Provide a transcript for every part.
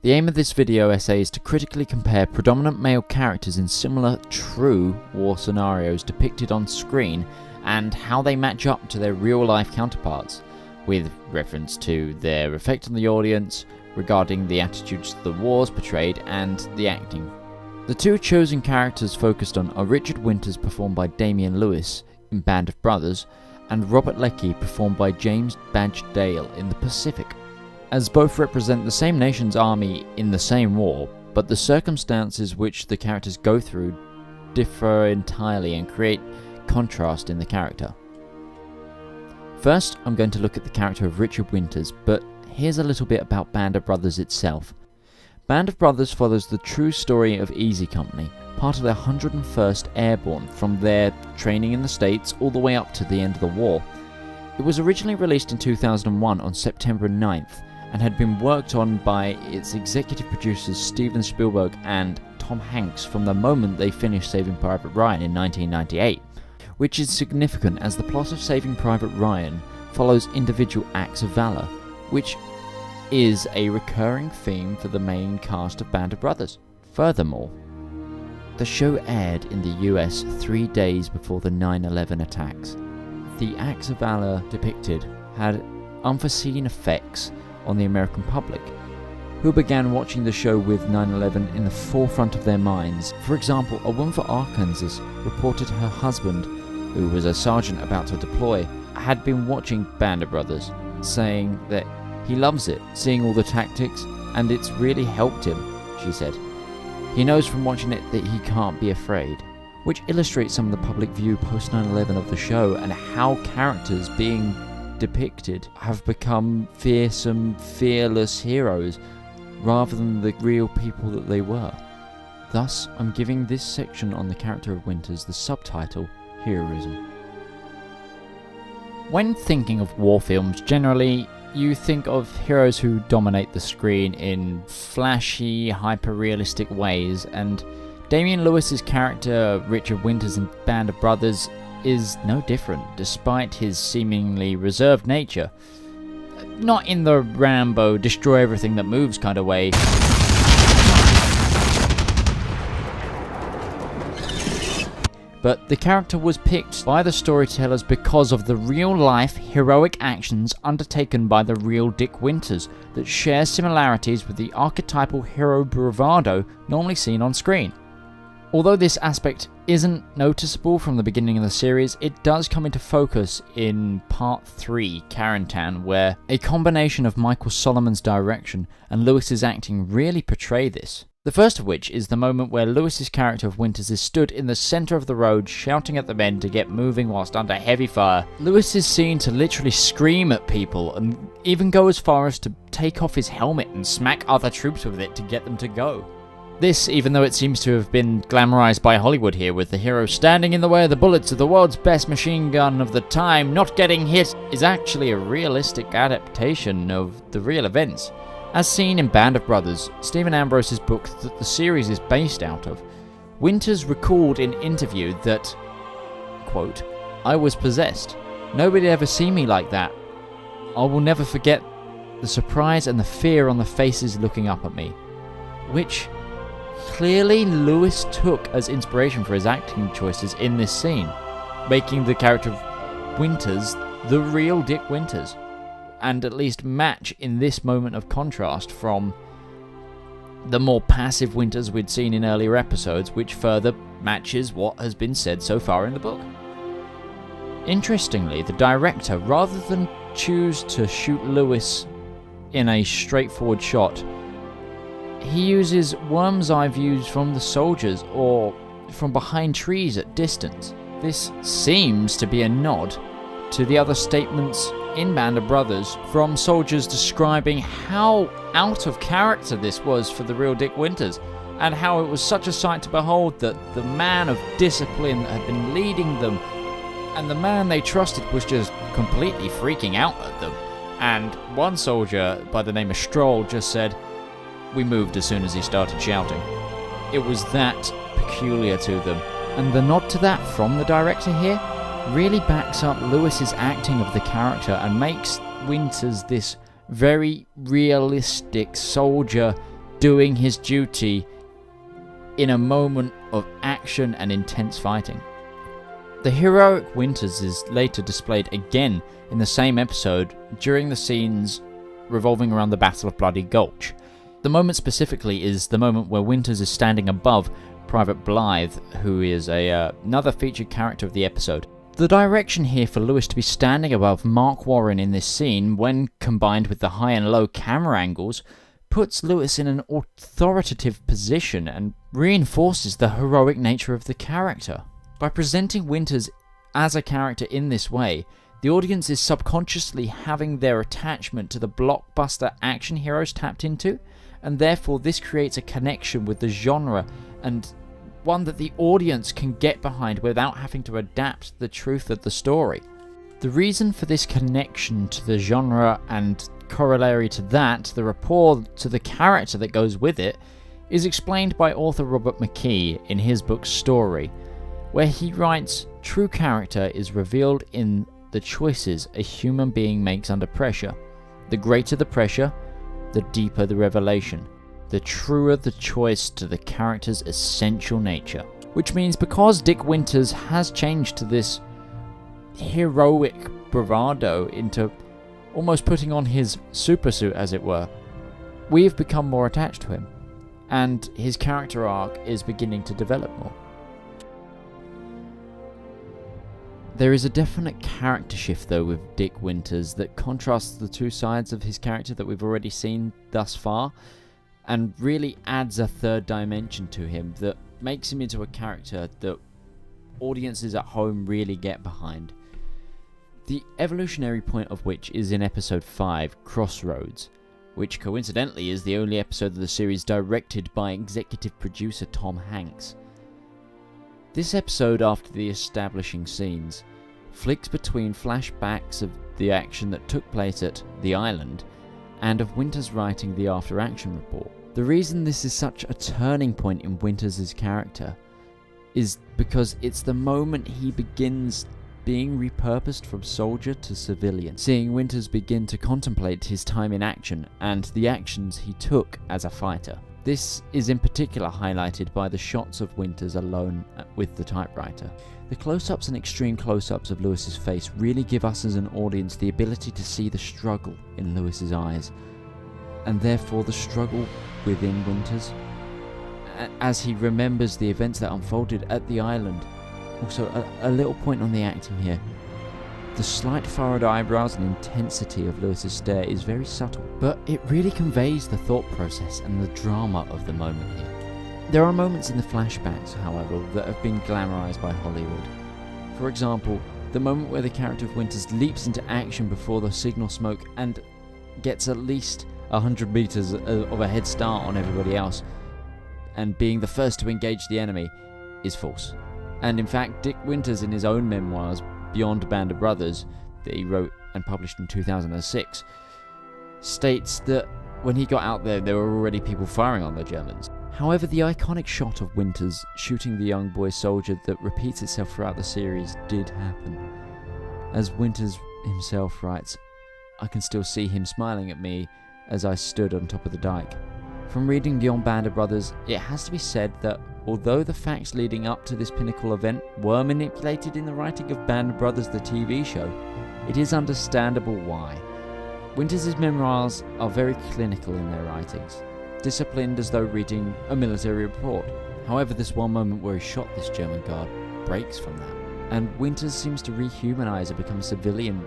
The aim of this video essay is to critically compare predominant male characters in similar, true war scenarios depicted on screen and how they match up to their real-life counterparts, with reference to their effect on the audience regarding the attitudes to the wars portrayed and the acting. The two chosen characters focused on are Richard Winters, performed by Damian Lewis in Band of Brothers, and Robert Leckie, performed by James Badge Dale in The Pacific, as both represent the same nation's army in the same war, but the circumstances which the characters go through differ entirely and create contrast in the character. First, I'm going to look at the character of Richard Winters, but here's a little bit about Band of Brothers itself. Band of Brothers follows the true story of Easy Company, part of the 101st Airborne, from their training in the States all the way up to the end of the war. It was originally released in 2001 on September 9th, and had been worked on by its executive producers Steven Spielberg and Tom Hanks from the moment they finished Saving Private Ryan in 1998, which is significant as the plot of Saving Private Ryan follows individual acts of valor, which is a recurring theme for the main cast of Band of Brothers. Furthermore, the show aired in the US 3 days before the 9/11 attacks. The acts of valor depicted had unforeseen effects on the American public, who began watching the show with 9/11 in the forefront of their minds. For example, a woman from Arkansas reported her husband, who was a sergeant about to deploy, had been watching Band of Brothers, saying that he loves it, seeing all the tactics, and it's really helped him, she said. He knows from watching it that he can't be afraid, which illustrates some of the public view post 9/11 of the show and how characters being depicted have become fearsome, fearless heroes rather than the real people that they were. Thus, I'm giving this section on the character of Winters the subtitle, Heroism. When thinking of war films, generally you think of heroes who dominate the screen in flashy, hyper-realistic ways, and Damian Lewis's character, Richard Winters in Band of Brothers, is no different, despite his seemingly reserved nature. Not in the Rambo, destroy everything that moves kind of way. But the character was picked by the storytellers because of the real-life heroic actions undertaken by the real Dick Winters that share similarities with the archetypal hero bravado normally seen on screen. Although this aspect isn't noticeable from the beginning of the series, it does come into focus in Part 3, Carentan, where a combination of Michael Solomon's direction and Lewis's acting really portray this. The first of which is the moment where Lewis's character of Winters is stood in the centre of the road shouting at the men to get moving whilst under heavy fire. Lewis is seen to literally scream at people and even go as far as to take off his helmet and smack other troops with it to get them to go. This, even though it seems to have been glamorized by Hollywood here, with the hero standing in the way of the bullets of the world's best machine gun of the time not getting hit, is actually a realistic adaptation of the real events. As seen in Band of Brothers, Stephen Ambrose's book that the series is based out of, Winters recalled in interview that, quote, "I was possessed. Nobody had ever seen me like that. I will never forget the surprise and the fear on the faces looking up at me," which clearly Lewis took as inspiration for his acting choices in this scene, making the character of Winters the real Dick Winters, and at least match in this moment of contrast from the more passive Winters we'd seen in earlier episodes, which further matches what has been said so far in the book. Interestingly, the director, rather than choose to shoot Lewis in a straightforward shot, he uses worm's eye views from the soldiers or from behind trees at distance. This seems to be a nod to the other statements in Band of Brothers from soldiers describing how out of character this was for the real Dick Winters, and how it was such a sight to behold that the man of discipline that had been leading them and the man they trusted was just completely freaking out at them. And one soldier by the name of Stroll just said, "We moved as soon as he started shouting." It was that peculiar to them. And the nod to that from the director here really backs up Lewis's acting of the character and makes Winters this very realistic soldier doing his duty in a moment of action and intense fighting. The heroic Winters is later displayed again in the same episode during the scenes revolving around the Battle of Bloody Gulch. The moment specifically is the moment where Winters is standing above Private Blythe, who is another featured character of the episode. The direction here for Lewis to be standing above Mark Warren in this scene, when combined with the high and low camera angles, puts Lewis in an authoritative position and reinforces the heroic nature of the character. By presenting Winters as a character in this way, the audience is subconsciously having their attachment to the blockbuster action heroes tapped into, and therefore this creates a connection with the genre, and one that the audience can get behind without having to adapt the truth of the story. The reason for this connection to the genre, and corollary to that, the rapport to the character that goes with it, is explained by author Robert Leckie in his book Story, where he writes, "True character is revealed in the choices a human being makes under pressure. The greater the pressure, the deeper the revelation. The truer the choice to the character's essential nature." Which means because Dick Winters has changed to this heroic bravado into almost putting on his supersuit, as it were, we've become more attached to him, and his character arc is beginning to develop more. There is a definite character shift though with Dick Winters that contrasts the two sides of his character that we've already seen thus far, and really adds a third dimension to him that makes him into a character that audiences at home really get behind. The evolutionary point of which is in episode 5, Crossroads, which coincidentally is the only episode of the series directed by executive producer Tom Hanks. This episode, after the establishing scenes, flicks between flashbacks of the action that took place at the island and of Winters writing the after-action report. The reason this is such a turning point in Winters' character is because it's the moment he begins being repurposed from soldier to civilian, seeing Winters begin to contemplate his time in action and the actions he took as a fighter. This is in particular highlighted by the shots of Winters alone with the typewriter. The close-ups and extreme close-ups of Lewis's face really give us as an audience the ability to see the struggle in Lewis's eyes, and therefore the struggle within Winters, as he remembers the events that unfolded at the island. Also, a little point on the acting here. The slight furrowed eyebrows and intensity of Lewis's stare is very subtle, but it really conveys the thought process and the drama of the moment here. There are moments in the flashbacks, however, that have been glamorized by Hollywood. For example, the moment where the character of Winters leaps into action before the signal smoke and gets at least 100 meters of a head start on everybody else, and being the first to engage the enemy, is false. And in fact, Dick Winters, in his own memoirs, Beyond a Band of Brothers, that he wrote and published in 2006, states that when he got out there were already people firing on the Germans. However, the iconic shot of Winters shooting the young boy soldier that repeats itself throughout the series did happen. As Winters himself writes, "I can still see him smiling at me as I stood on top of the dike." From reading Beyond Band of Brothers, it has to be said that although the facts leading up to this pinnacle event were manipulated in the writing of Band of Brothers the TV show, it is understandable why. Winters' memoirs are very clinical in their writings, disciplined as though reading a military report. However, this one moment where he shot this German guard breaks from that, and Winters seems to rehumanize and become a civilian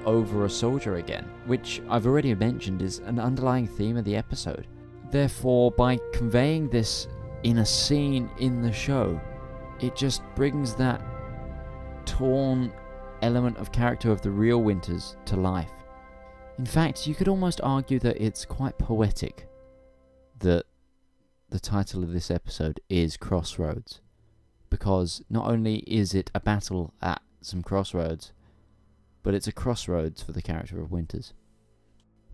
over a soldier again, which I've already mentioned is an underlying theme of the episode. Therefore, by conveying this in a scene in the show, it just brings that torn element of character of the real Winters to life. In fact, you could almost argue that it's quite poetic that the title of this episode is Crossroads, because not only is it a battle at some crossroads, but it's a crossroads for the character of Winters.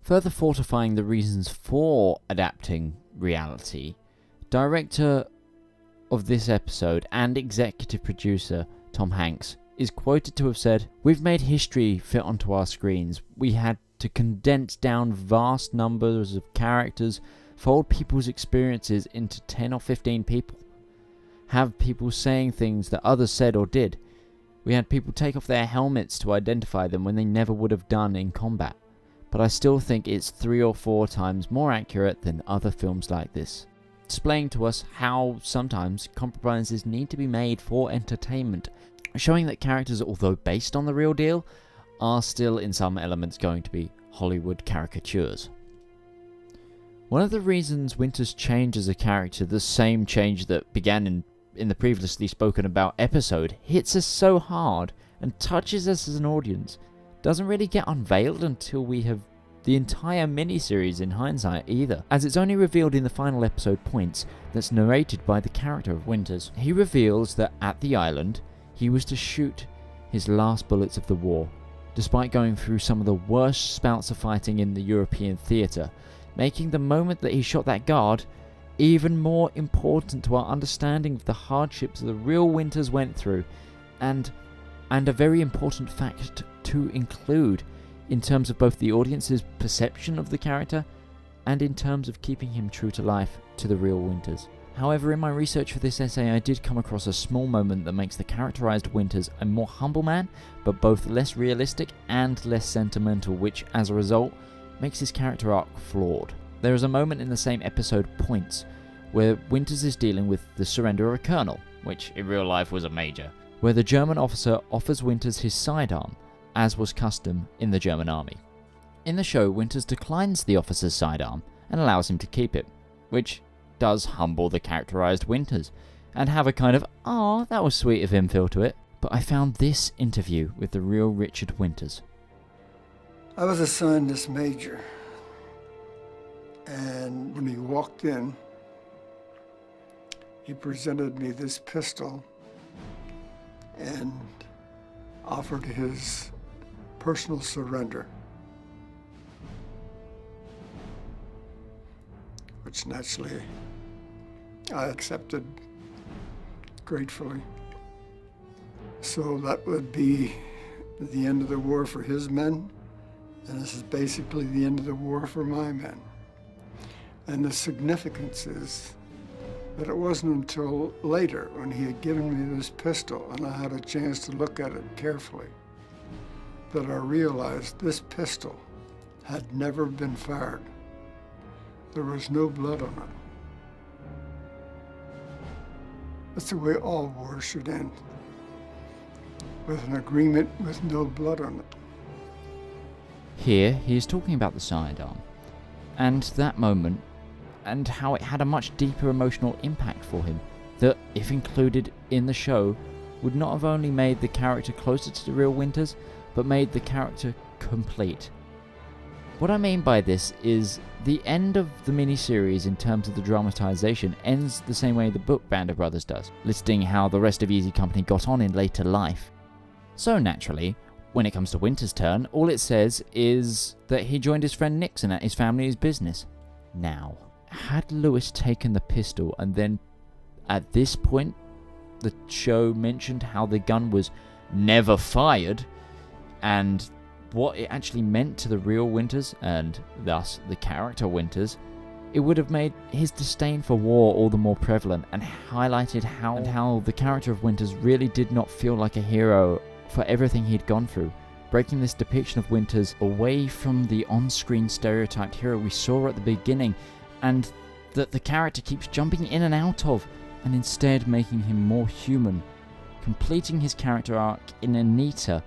Further fortifying the reasons for adapting reality, director of this episode and executive producer Tom Hanks is quoted to have said, "We've made history fit onto our screens. We had to condense down vast numbers of characters, fold people's experiences into 10 or 15 people, have people saying things that others said or did. We had people take off their helmets to identify them when they never would have done in combat. But I still think it's 3 or 4 times more accurate than other films like this, displaying to us how sometimes compromises need to be made for entertainment, showing that characters, although based on the real deal, are still in some elements going to be Hollywood caricatures. One of the reasons Winters change as a character, the same change that began in the previously spoken about episode, hits us so hard and touches us as an audience, doesn't really get unveiled until we have the entire miniseries in hindsight either, as it's only revealed in the final episode Points that's narrated by the character of Winters. He reveals that at the island, he was to shoot his last bullets of the war, despite going through some of the worst spouts of fighting in the European theatre, making the moment that he shot that guard even more important to our understanding of the hardships the real Winters went through, and a very important fact to include in terms of both the audience's perception of the character and in terms of keeping him true to life to the real Winters. However, in my research for this essay, I did come across a small moment that makes the characterized Winters a more humble man, but both less realistic and less sentimental, which, as a result, makes his character arc flawed. There is a moment in the same episode Points where Winters is dealing with the surrender of a colonel, which in real life was a major, where the German officer offers Winters his sidearm, as was custom in the German army. In the show, Winters declines the officer's sidearm and allows him to keep it, which does humble the characterized Winters and have a kind of "aw, that was sweet of him" feel to it. But I found this interview with the real Richard Winters. I was assigned this major, and when he walked in, he presented me this pistol and offered his personal surrender, which naturally I accepted gratefully. So that would be the end of the war for his men, and this is basically the end of the war for my men. And the significance is that it wasn't until later, when he had given me this pistol and I had a chance to look at it carefully, that I realized this pistol had never been fired. There was no blood on it. That's the way all wars should end, with an agreement with no blood on it. Here, he is talking about the sidearm, and that moment, and how it had a much deeper emotional impact for him, that, if included in the show, would not have only made the character closer to the real Winters, but made the character complete. What I mean by this is the end of the miniseries in terms of the dramatization ends the same way the book Band of Brothers does, listing how the rest of Easy Company got on in later life. So naturally, when it comes to Winters' turn, all it says is that he joined his friend Nixon at his family's business. Now, had Lewis taken the pistol and then, at this point, the show mentioned how the gun was never fired, and what it actually meant to the real Winters, and thus the character Winters, it would have made his disdain for war all the more prevalent and highlighted how the character of Winters really did not feel like a hero for everything he'd gone through, breaking this depiction of Winters away from the on-screen stereotyped hero we saw at the beginning, and that the character keeps jumping in and out of, and instead making him more human, completing his character arc in a neater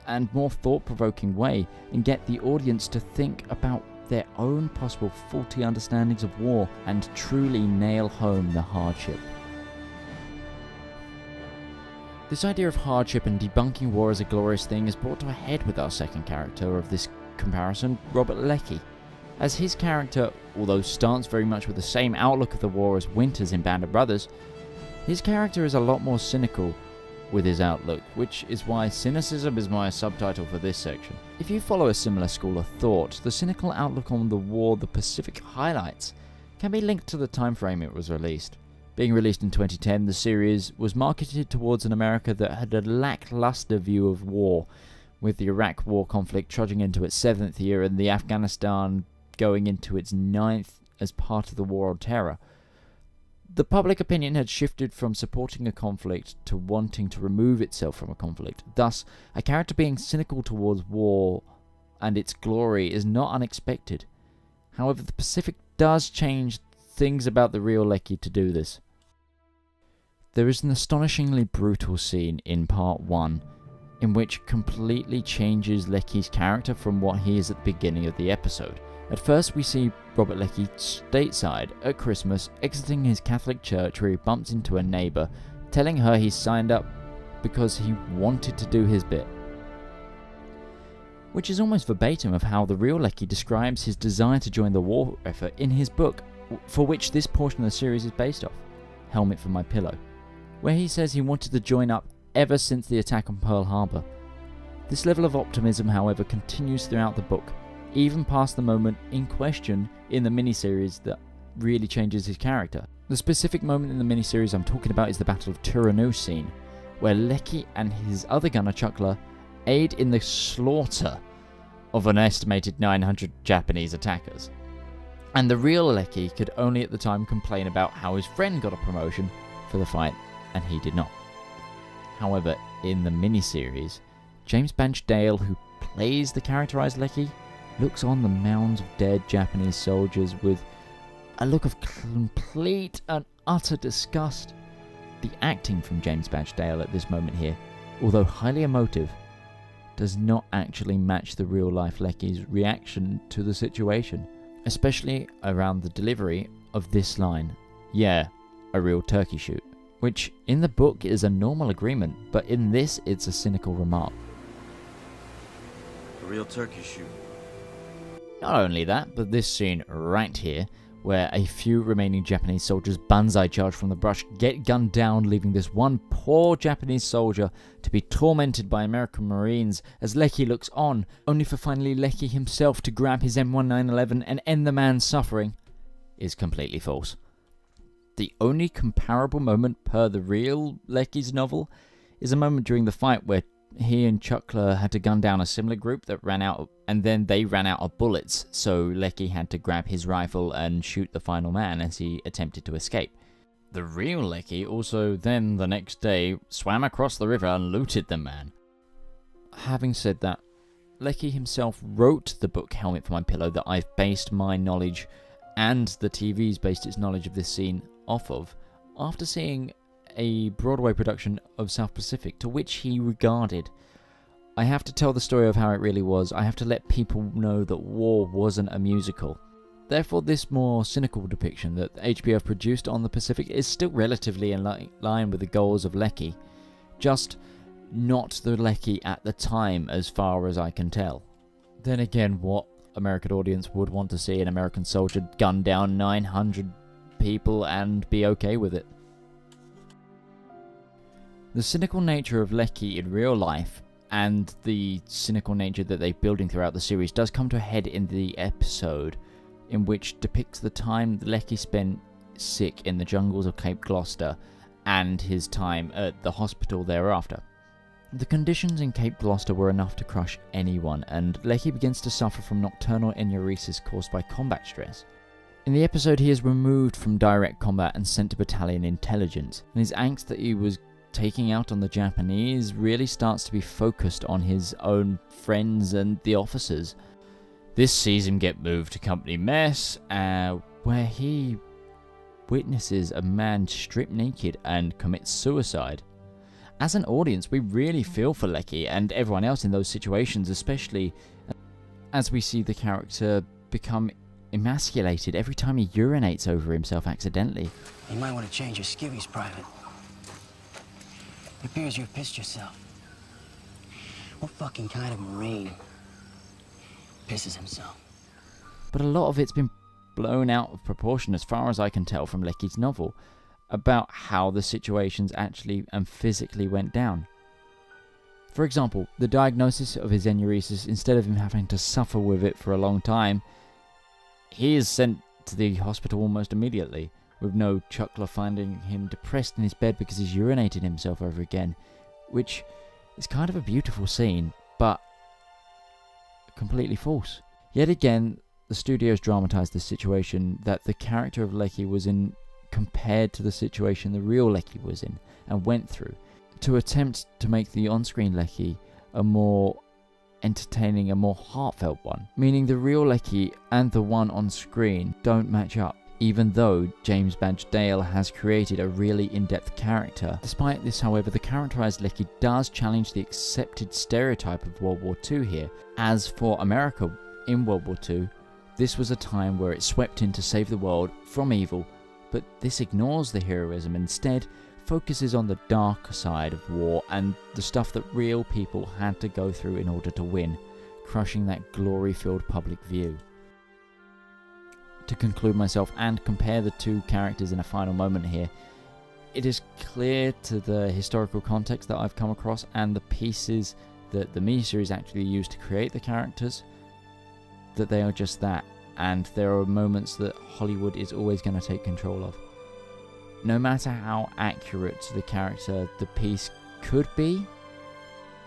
and more thought-provoking way, and get the audience to think about their own possible faulty understandings of war and truly nail home the hardship. This idea of hardship and debunking war as a glorious thing is brought to a head with our second character of this comparison, Robert Leckie, as his character, although starts very much with the same outlook of the war as Winters in Band of Brothers, his character is a lot more cynical with his outlook, which is why cynicism is my subtitle for this section. If you follow a similar school of thought, the cynical outlook on the war the Pacific highlights can be linked to the time frame it was released. Being released in 2010, the series was marketed towards an America that had a lackluster view of war, with the Iraq War conflict trudging into its 7th year and the Afghanistan going into its 9th as part of the War on Terror. The public opinion had shifted from supporting a conflict to wanting to remove itself from a conflict. Thus, a character being cynical towards war and its glory is not unexpected. However, the Pacific does change things about the real Leckie to do this. There is an astonishingly brutal scene in part 1 in which completely changes Leckie's character from what he is at the beginning of the episode. At first we see Robert Leckie stateside at Christmas, exiting his Catholic church where he bumps into a neighbour, telling her he signed up because he wanted to do his bit. Which is almost verbatim of how the real Leckie describes his desire to join the war effort in his book, for which this portion of the series is based off, Helmet for My Pillow, where he says he wanted to join up ever since the attack on Pearl Harbor. This level of optimism, however, continues throughout the book, even past the moment in question in the miniseries that really changes his character. The specific moment in the miniseries I'm talking about is the Battle of Turanu scene, where Leckie and his other gunner Chuckler aid in the slaughter of an estimated 900 Japanese attackers. And the real Leckie could only at the time complain about how his friend got a promotion for the fight and he did not. However, in the miniseries, James Badge Dale, who plays the characterized Leckie, looks on the mounds of dead Japanese soldiers with a look of complete and utter disgust. The acting from James Badge Dale at this moment here, although highly emotive, does not actually match the real-life Leckie's reaction to the situation, especially around the delivery of this line, "Yeah, a real turkey shoot," which in the book is a normal agreement, but in this it's a cynical remark. A real turkey shoot. Not only that, but this scene right here, where a few remaining Japanese soldiers banzai charge from the brush, get gunned down, leaving this one poor Japanese soldier to be tormented by American Marines as Leckie looks on, only for finally Leckie himself to grab his M1911 and end the man's suffering, is completely false. The only comparable moment per the real Leckie's novel is a moment during the fight where he and Chuckler had to gun down a similar group that ran out, and then they ran out of bullets, so Leckie had to grab his rifle and shoot the final man as he attempted to escape. The real Leckie also then the next day swam across the river and looted the man. Having said that, Leckie himself wrote the book Helmet for My Pillow that I've based my knowledge, and the TV's based its knowledge of this scene off of, after seeing a Broadway production of South Pacific, to which he regarded, "I have to tell the story of how it really was. I have to let people know that war wasn't a musical." Therefore, this more cynical depiction that HBO have produced on the Pacific is still relatively in line with the goals of Leckie, just not the Leckie at the time as far as I can tell. Then again, what American audience would want to see an American soldier gun down 900 people and be okay with it? The cynical nature of Leckie in real life and the cynical nature that they're building throughout the series does come to a head in the episode in which depicts the time Leckie spent sick in the jungles of Cape Gloucester and his time at the hospital thereafter. The conditions in Cape Gloucester were enough to crush anyone, and Leckie begins to suffer from nocturnal enuresis caused by combat stress. In the episode, he is removed from direct combat and sent to battalion intelligence, and his angst that he was taking out on the Japanese really starts to be focused on his own friends and the officers. This sees him get moved to company mess, where he witnesses a man strip naked and commit suicide. As an audience, we really feel for Leckie and everyone else in those situations, especially as we see the character become emasculated every time he urinates over himself accidentally. You might want to change your skivvies, Private. It appears you've pissed yourself. What fucking kind of Marine pisses himself? But a lot of it's been blown out of proportion as far as I can tell from Leckie's novel, about how the situations actually and physically went down. For example, the diagnosis of his enuresis, instead of him having to suffer with it for a long time, he is sent to the hospital almost immediately, with no Chuckler finding him depressed in his bed because he's urinated himself over again, which is kind of a beautiful scene, but completely false. Yet again, the studios dramatized the situation that the character of Leckie was in compared to the situation the real Leckie was in and went through, to attempt to make the on-screen Leckie a more entertaining, a more heartfelt one, meaning the real Leckie and the one on screen don't match up, even though James Badge Dale has created a really in-depth character. Despite this, however, the characterized Leckie does challenge the accepted stereotype of World War II here. As for America in World War II, this was a time where it swept in to save the world from evil, but this ignores the heroism, instead focuses on the darker side of war and the stuff that real people had to go through in order to win, crushing that glory-filled public view. To conclude myself and compare the two characters in a final moment here, it is clear to the historical context that I've come across and the pieces that the miniseries actually used to create the characters, that they are just that, and there are moments that Hollywood is always going to take control of. No matter how accurate to the character the piece could be,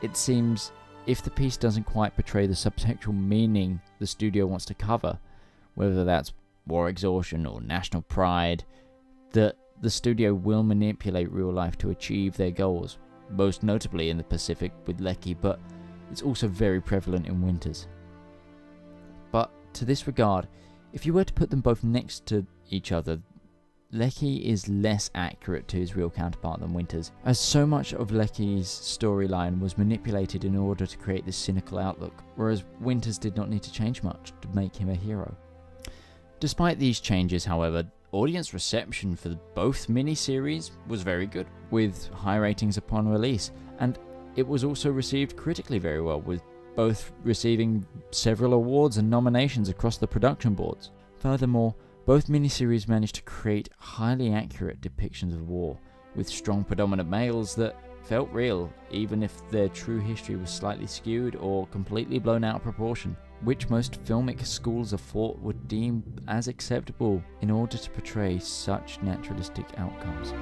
it seems if the piece doesn't quite portray the subtextual meaning the studio wants to cover, whether that's war exhaustion or national pride, that the studio will manipulate real life to achieve their goals, most notably in the Pacific with Leckie, but it's also very prevalent in Winters. But to this regard, if you were to put them both next to each other, Leckie is less accurate to his real counterpart than Winters, as so much of Leckie's storyline was manipulated in order to create this cynical outlook, whereas Winters did not need to change much to make him a hero. Despite these changes, however, audience reception for both miniseries was very good, with high ratings upon release, and it was also received critically very well, with both receiving several awards and nominations across the production boards. Furthermore, both miniseries managed to create highly accurate depictions of war, with strong predominant males that felt real, even if their true history was slightly skewed or completely blown out of proportion, which most filmic schools of thought would deem as acceptable in order to portray such naturalistic outcomes.